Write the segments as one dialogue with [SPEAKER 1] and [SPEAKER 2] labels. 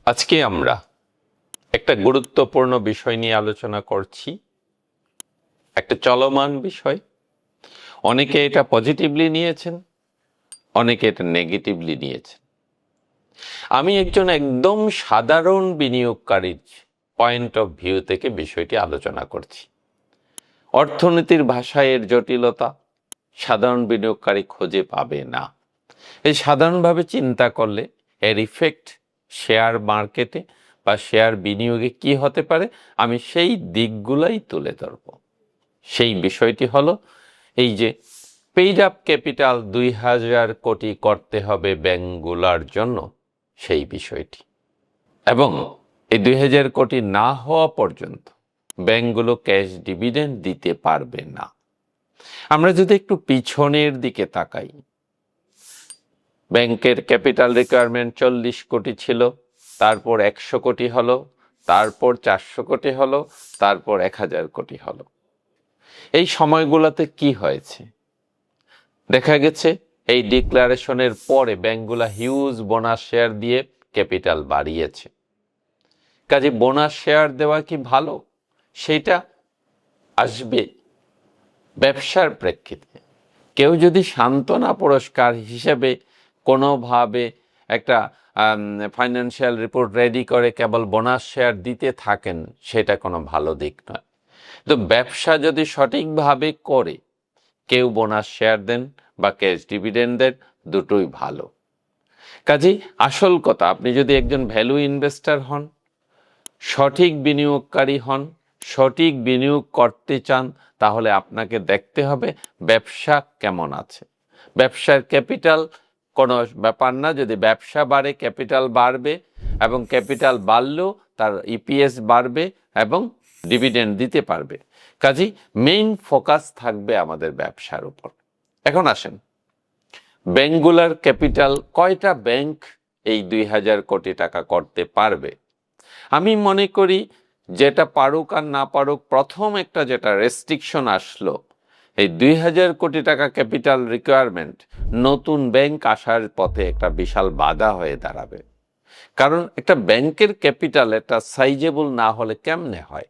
[SPEAKER 1] আজকে আমরা একটা গুরুত্বপূর্ণ বিষয় নিয়ে আলোচনা করছি, একটা চলমান বিষয়। অনেকে এটা পজিটিভলি নিয়েছেন, অনেকে এটা নেগেটিভলি নিয়েছেন। আমি একজন একদম সাধারণ বিনিয়োগকারীর পয়েন্ট অফ ভিউ থেকে বিষয়টি আলোচনা করছি। অর্থনীতির ভাষায় এর জটিলতা সাধারণ বিনিয়োগকারী খুঁজে পাবে না। এই সাধারণভাবে চিন্তা করলে এর ইফেক্ট শেয়ার মার্কেটে বা শেয়ার বিনিয়োগে কি হতে পারে, আমি সেই দিকগুলাই তুলে ধরব। সেই বিষয়টি হলো এই যে পেইড আপ ক্যাপিটাল 2000 কোটি করতে হবে ব্যাংকগুলোর জন্য, সেই বিষয়টি। এবং এই 2000 কোটি না হওয়া পর্যন্ত ব্যাংকগুলো ক্যাশ ডিভিডেন্ড দিতে পারবে না। আমরা যদি একটু পিছনের দিকে তাকাই, ব্যাংকের ক্যাপিটাল রিকোয়ারমেন্ট 40 কোটি ছিল, তারপর 100 কোটি হলো, তারপর 400 কোটি হলো, তারপর 1000 কোটি হলো। এই সময়গুলোতে কি হয়েছে দেখা গেছে, এই ডিক্লারেশনের পরে ব্যাংকগুলা হিউজ বোনাস শেয়ার দিয়ে ক্যাপিটাল বাড়িয়েছে। কাজে বোনাস শেয়ার দেওয়া কি ভালো? সেটা আসবে ব্যবসার প্রেক্ষিতে। কেউ যদি সান্ত্বনা পুরস্কার হিসেবে কোনোভাবে একটা ফাইন্যান্সিয়াল রিপোর্ট রেডি করে কেবল বোনাস শেয়ার দিতে থাকেন, সেটা কোনো ভালো দিক নয়। তো ব্যবসা যদি সঠিকভাবে করে কেউ বোনাস শেয়ার দেন বা ক্যাশ ডিভিডেন্ড দেন, দুটোই ভালো। কাজেই আসল কথা, আপনি যদি একজন ভ্যালু ইনভেস্টর হন, সঠিক বিনিয়োগকারী হন, সঠিক বিনিয়োগ করতে চান, তাহলে আপনাকে দেখতে হবে ব্যবসা কেমন আছে। ব্যবসার ক্যাপিটাল কোনো ব্যাপার না, যদি ব্যবসা বাড়ে ক্যাপিটাল বাড়বে, এবং ক্যাপিটাল বাড়লেও তার ইপিএস বাড়বে এবং ডিভিডেন্ড দিতে পারবে। কাজেই মেইন ফোকাস থাকবে আমাদের ব্যবসার উপর। এখন আসেন, ব্যাংকগুলার ক্যাপিটাল, কয়টা ব্যাংক এই 2000 কোটি টাকা করতে পারবে? আমি মনে করি যেটা পারুক আর না পারুক, প্রথম একটা যেটা রেস্ট্রিকশন আসলো, এই 2000 কোটি টাকা ক্যাপিটাল রিকোয়ারমেন্ট নতুন ব্যাংক আসার পথে একটা বিশাল বাধা হয়ে দাঁড়াবে। কারণ একটা ব্যাংকের ক্যাপিটাল একটা সাইজেবল না হলে কেমনে হয়?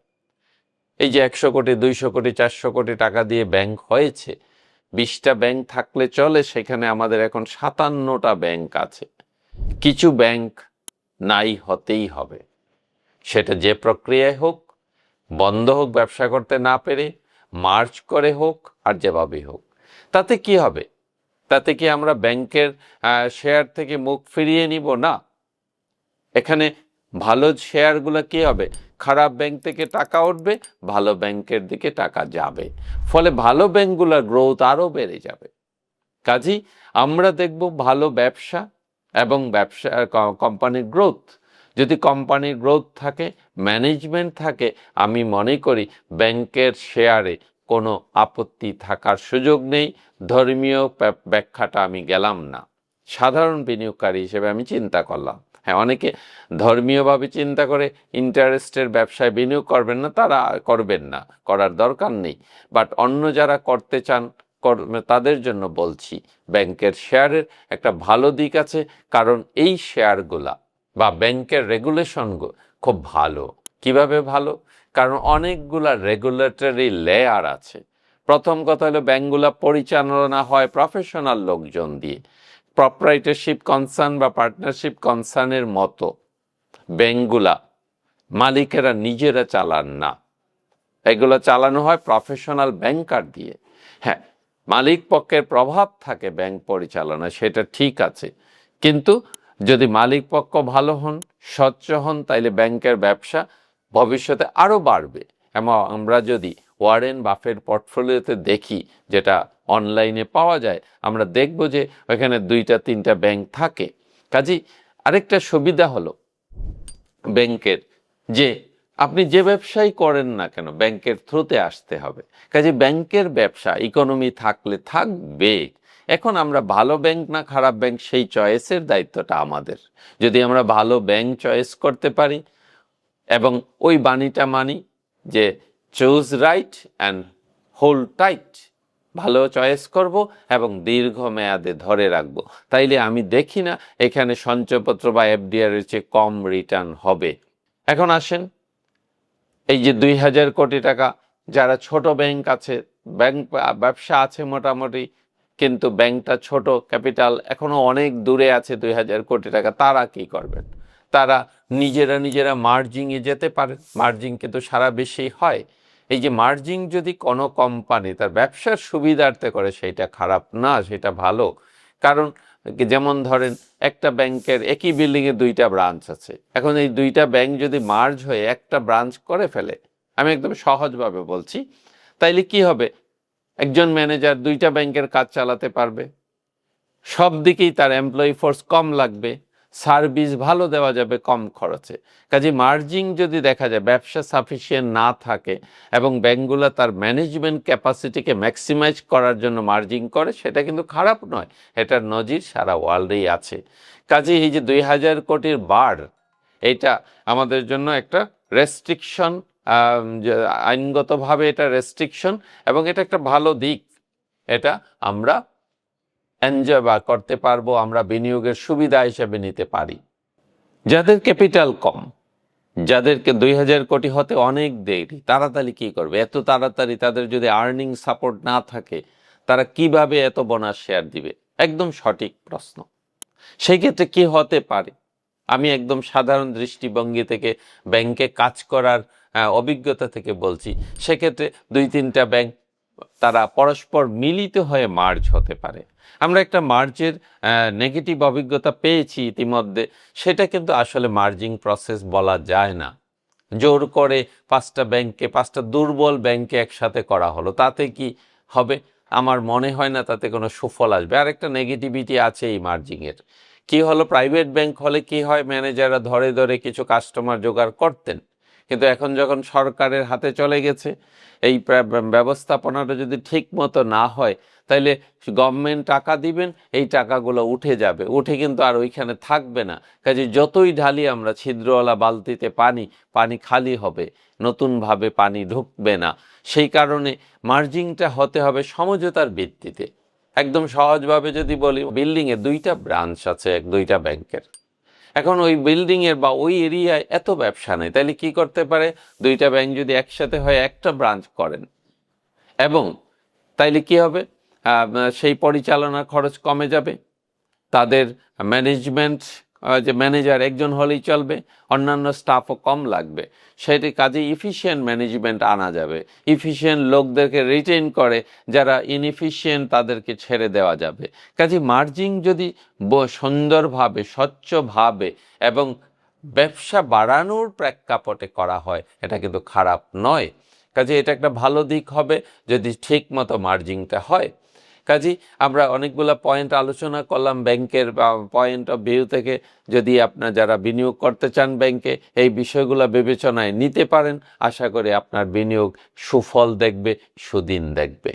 [SPEAKER 1] এই যে 100 কোটি 200 কোটি 400 কোটি টাকা দিয়ে ব্যাংক হয়েছে, 20টা ব্যাংক থাকলে চলে, সেখানে আমাদের এখন 57টা ব্যাংক আছে। কিছু ব্যাংক নাই হতেই হবে, সেটা যে প্রক্রিয়ায় হোক, বন্ধ হোক ব্যবসা করতে না পেরে, মার্জ করে হোক, আর যেভাবেই হোক। তাতে কি হবে? তাতে কি আমরা ব্যাংকের শেয়ার থেকে মুখ ফিরিয়ে নিব? না। এখানে ভালো শেয়ারগুলো কি হবে? খারাপ ব্যাংক থেকে টাকা উঠবে, ভালো ব্যাংকের দিকে টাকা যাবে, ফলে ভালো ব্যাংকগুলোর গ্রোথ আরও বেড়ে যাবে। কাজেই আমরা দেখব ভালো ব্যবসা এবং ব্যবসা কোম্পানির গ্রোথ। যদি কোম্পানির গ্রোথ থাকে, ম্যানেজমেন্ট থাকে, আমি মনে করি ব্যাংকের শেয়ারে কোনো আপত্তি থাকার সুযোগ নেই। ধর্মীয় ব্যাখ্যাটা আমি গেলাম না, সাধারণ বিনিয়োগকারী হিসেবে আমি চিন্তা করলাম। হ্যাঁ, অনেকে ধর্মীয়ভাবে চিন্তা করে ইন্টারেস্টের ব্যবসায় বিনিয়োগ করবেন না, তারা করবেন না, করার দরকার নেই। বাট অন্য যারা করতে চান, তাদের জন্য বলছি, ব্যাংকের শেয়ারের একটা ভালো দিক আছে, কারণ এই শেয়ারগুলা বা ব্যাংকের রেগুলেশনগুলো খুব ভালো। কিভাবে ভালো? কারণ অনেকগুলা রেগুলেটরি লেয়ার আছে। প্রথম কথা হলো, ব্যাংকগুলা পরিচালনা হয় প্রফেশনাল লোকজন দিয়ে। প্রপ্রাইটারশিপ কনসার্ন বা পার্টনারশিপ কনসার্নের মতো ব্যাংকগুলা মালিকেরা নিজেরা চালান না, এগুলো চালানো হয় প্রফেশনাল ব্যাংকার দিয়ে। হ্যাঁ, মালিক পক্ষের প্রভাব থাকে ব্যাংক পরিচালনায়, সেটা ঠিক আছে, কিন্তু যদি মালিক পক্ষ ভালো হন, স্বচ্ছ হন, তাইলে ব্যাংকের ব্যবসা ভবিষ্যতে আরও বাড়বে। এবং আমরা যদি ওয়ারেন বাফের পোর্টফোলিওতে দেখি, যেটা অনলাইনে পাওয়া যায়, আমরা দেখব যে ওখানে 2-3টা ব্যাংক থাকে। কাজেই আরেকটা সুবিধা হলো ব্যাংকের, যে আপনি যে ব্যবসাই করেন না কেন ব্যাংকের থ্রুতে আসতে হবে। কাজে ব্যাংকের ব্যবসা ইকোনমি থাকলে থাকবে। এখন আমরা ভালো ব্যাংক না খারাপ ব্যাংক, সেই চয়েসের দায়িত্বটা আমাদের। যদি আমরা ভালো ব্যাংক চয়েস করতে পারি, এবং ওই বাণীটা মানি যে choose right and hold tight, ভালো চয়েস করব এবং দীর্ঘমেয়াদে ধরে রাখব। তাইলে আমি দেখি না এখানে সঞ্চয়পত্র বা এফডিআর এর চেয়ে কম রিটার্ন হবে। এখন আসেন, এই যে ২,০০০ কোটি টাকা, যারা ছোট ব্যাংক আছে, ব্যাংক ব্যবসা আছে মোটামুটি, কিন্তু ব্যাংকটা ছোট, ক্যাপিটাল এখনো অনেক দূরে আছে ২,০০০ কোটি টাকা, তারা কি করবেন? তারা নিজেরা মার্জিংয়ে যেতে পারে। মার্জিং কিন্তু সারা বিশ্বেই হয়। এই যে মার্জিং যদি কোনো কোম্পানি তার ব্যবসার সুবিধার্থে করে, সেটা খারাপ না, সেটা ভালো। কারণ যেমন ধরেন, একটা ব্যাংকের একই বিল্ডিংয়ে দুইটা ব্রাঞ্চ আছে। এখন এই দুইটা ব্যাংক যদি মার্জ হয়ে একটা ব্রাঞ্চ করে ফেলে, আমি একদম সহজভাবে বলছি, তাইলে কি হবে? একজন ম্যানেজার দুইটা ব্যাংকের কাজ চালাতে পারবে, সব দিকেই তার এমপ্লয়ি ফোর্স কম লাগবে, সার্ভিস ভালো দেওয়া যাবে কম খরচে। কাজে মার্জিং যদি দেখা যায় ব্যবসা সাফিসিয়েন্ট না থাকে এবং ব্যাংকগুলো তার ম্যানেজমেন্ট ক্যাপাসিটিকে ম্যাক্সিমাইজ করার জন্য মার্জিং করে, সেটা কিন্তু খারাপ নয়। এটার নজির সারা ওয়ার্ল্ডেই আছে। কাজে এই যে ২,০০০ কোটির বার, এইটা আমাদের জন্য একটা রেস্ট্রিকশন, আইনগতভাবে এটা রেস্ট্রিকশন, এবং এটা একটা ভালো দিক। এটা আমরা এনজয় বা করতে পারবো, আমরা বিনিয়োগের সুবিধা হিসেবে নিতে পারি। যাদের ক্যাপিটাল কম, যাদেরকে ২,০০০ কোটি হতে অনেক দেরি, তাড়াতাড়ি কি করবে? এত তাড়াতাড়ি তাদের যদি আর্নিং সাপোর্ট না থাকে, তারা কিভাবে এত বোনাস শেয়ার দিবে? একদম সঠিক প্রশ্ন। সেই ক্ষেত্রে কি হতে পারে? আমি একদম সাধারণ দৃষ্টিভঙ্গি থেকে, ব্যাংকে কাজ করার অভিজ্ঞতা থেকে বলছি। সেক্ষেত্রে ২-৩টা ব্যাংক তারা পরস্পর মিলিত হয়ে মার্জ হতে পারে। আমরা একটা মার্জের নেগেটিভ অভিজ্ঞতা পেয়েছি ইতিমধ্যে। সেটা কিন্তু আসলে মার্জিং প্রসেস বলা যায় না। জোর করে 5টা ব্যাংককে, 5টা দুর্বল ব্যাংককে একসাথে করা হলো, তাতে কি হবে? আমার মনে হয় না তাতে কোনো সুফল আসবে। আর একটা নেগেটিভিটি আছে এই মার্জিংয়ের। কি হলো, প্রাইভেট ব্যাংক হলে কি হয়, ম্যানেজাররা ধরে ধরে কিছু কাস্টমার জোগাড় করতেন। কিন্তু এখন যখন সরকারের হাতে চলে গেছে, এই ব্যবস্থাপনাটা যদি ঠিক মতো না হয়, তাইলে গভর্নমেন্ট টাকা দিবেন, এই টাকাগুলো উঠে যাবে, উঠে কিন্তু আর ওইখানে থাকবে না। কাজে যতই ঢালি আমরা ছিদ্রওয়ালা বালতিতে পানি, পানি খালি হবে, নতুনভাবে পানি ঢুকবে না। সেই কারণে মার্জিংটা হতে হবে সমঝোতার ভিত্তিতে। একদম সহজভাবে যদি বলি, বিল্ডিংয়ে 2টা ব্রাঞ্চ আছে দুইটা ব্যাংকের। এখন ওই বিল্ডিংয়ের বা ওই এরিয়ায় এত ব্যবসা নেই, তাহলে কি করতে পারে? 2টা ব্যাংক যদি একসাথে হয় একটা ব্রাঞ্চ করেন, এবং তাইলে কি হবে? সেই পরিচালনার খরচ কমে যাবে, তাদের ম্যানেজমেন্ট, যে ম্যানেজার একজন হলেই চলবে, অন্যান্য স্টাফও কম লাগবে। সেটি কাজে ইফিশিয়েন্ট ম্যানেজমেন্ট আনা যাবে। ইফিশিয়েন্ট লোকদেরকে রিটেইন করে, যারা ইনএফিশিয়েন্ট তাদেরকে ছেড়ে দেওয়া যাবে। কাজে মার্জিং যদি সুন্দরভাবে, স্বচ্ছভাবে এবং ব্যবসা বাড়ানোর প্রেক্ষাপটে করা হয়, এটা কিন্তু খারাপ নয়। কাজে এটা একটা ভালো দিক হবে যদি ঠিক মতো মার্জিংটা হয়। কাজেই আমরা অনেকগুলো পয়েন্ট আলোচনা করলাম ব্যাংকের পয়েন্ট অফ ভিউ থেকে। যদি আপনার যারা বিনিয়োগ করতে চান ব্যাংকে, এই বিষয়গুলো বিবেচনায় নিতে পারেন, আশা করি আপনার বিনিয়োগ সুফল দেখবে, সুদিন দেখবে।